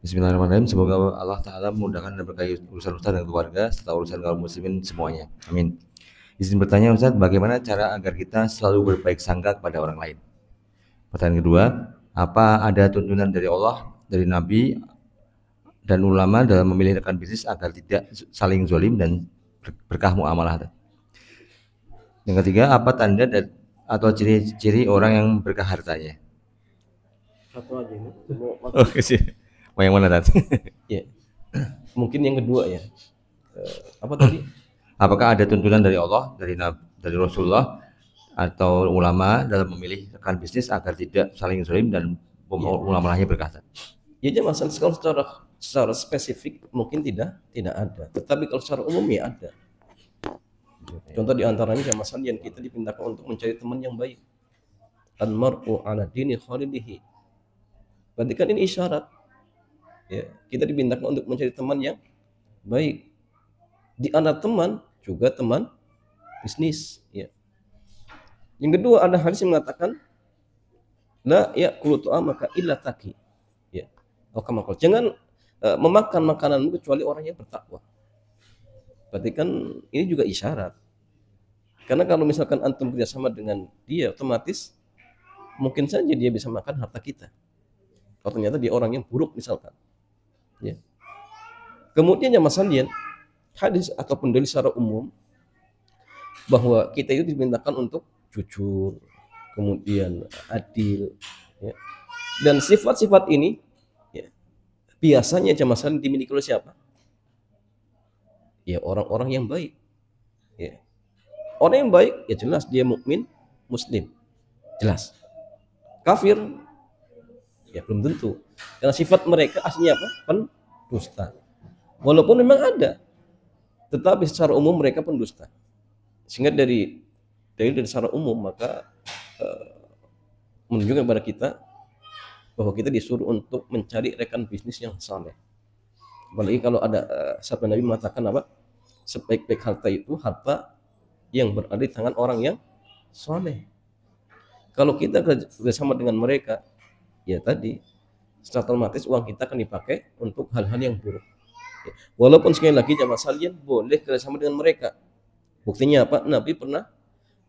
Bismillahirrahmanirrahim. Semoga Allah Ta'ala memudahkan dan berkahi urusan Ustaz dan keluarga serta urusan kaum muslimin semuanya. Amin. Izin bertanya Ustaz, bagaimana cara agar kita selalu berbaik sangka kepada orang lain? Pertanyaan kedua, apa ada tuntunan dari Allah, dari Nabi dan ulama dalam memilih rekan bisnis agar tidak saling zalim dan berkah muamalah? Yang ketiga, apa tanda atau ciri-ciri orang yang berkah hartanya? Satu aja ini. Semua Oh, sih. Mau yang mana tadi? ya. Mungkin yang kedua ya. Apa tadi? Apakah ada tuntunan dari Allah, dari Rasulullah atau ulama dalam memilih rekan bisnis agar tidak saling zalim dan ulamanya berkah? Ya masalah kalau secara spesifik mungkin tidak ada. Tetapi kalau secara umum ya ada. Contoh diantaranya masalah yang kita dipindahkan untuk mencari teman yang baik. Al-mar'u ala dini khalilihi. Berarti kan ini isyarat. Ya, kita dipindahkan untuk mencari teman yang baik. Di antara teman juga teman bisnis. Ya. Yang kedua ada hadis yang mengatakan la ya'kulu ta'amaka illa taqi. Ya. Jangan memakan makananmu kecuali orang yang bertakwa. Berarti kan ini juga isyarat. Karena kalau misalkan antum kerjasama dengan dia, otomatis mungkin saja dia bisa makan harta kita. Kalau ternyata dia orang yang buruk misalkan. Ya. Kemudian yang masalah hadis ataupun dalil secara umum bahwa kita itu dimintakan untuk jujur, kemudian adil, ya. Dan sifat-sifat ini ya, biasanya masalah dimiliki oleh siapa? Ya orang-orang yang baik. Ya. Orang yang baik ya jelas dia mukmin, muslim, jelas. Kafir ya belum tentu. Karena sifat mereka aslinya apa? Pendusta. Walaupun memang ada, tetapi secara umum mereka pendusta. Sehingga dari secara umum maka menunjukkan kepada kita bahwa kita disuruh untuk mencari rekan bisnis yang saleh. Apalagi kalau ada sabda Nabi mengatakan apa? Sebaik-baik harta itu harta yang berada di tangan orang yang saleh. Kalau kita bersama dengan mereka, ya tadi secara otomatis uang kita akan dipakai untuk hal-hal yang buruk. Walaupun sekali lagi jamaah sekalian boleh kerjasama dengan mereka. Buktinya apa? Nabi pernah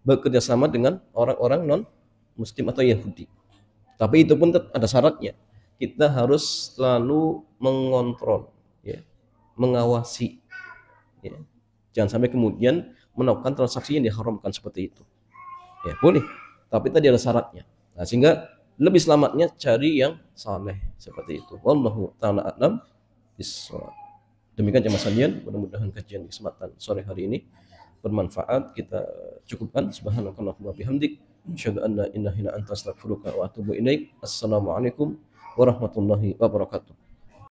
bekerja sama dengan orang-orang non Muslim atau Yahudi. Tapi itu pun ada syaratnya. Kita harus selalu mengontrol, ya, mengawasi. Ya. Jangan sampai kemudian melakukan transaksi yang diharamkan seperti itu. Ya boleh, tapi tadi ada syaratnya. Nah, sehingga lebih selamatnya cari yang saleh seperti itu. Wallahu ta'ala a'lam bishawab. Demikian jemaah sekalian, mudah-mudahan kajian di kesempatan sore hari ini bermanfaat. Kita cukupkan. Subhanakallahumma bihamdik, asyhadu an la ilaha illa anta astaghfiruka wa atubu ilaik. Assalamualaikum warahmatullahi wabarakatuh.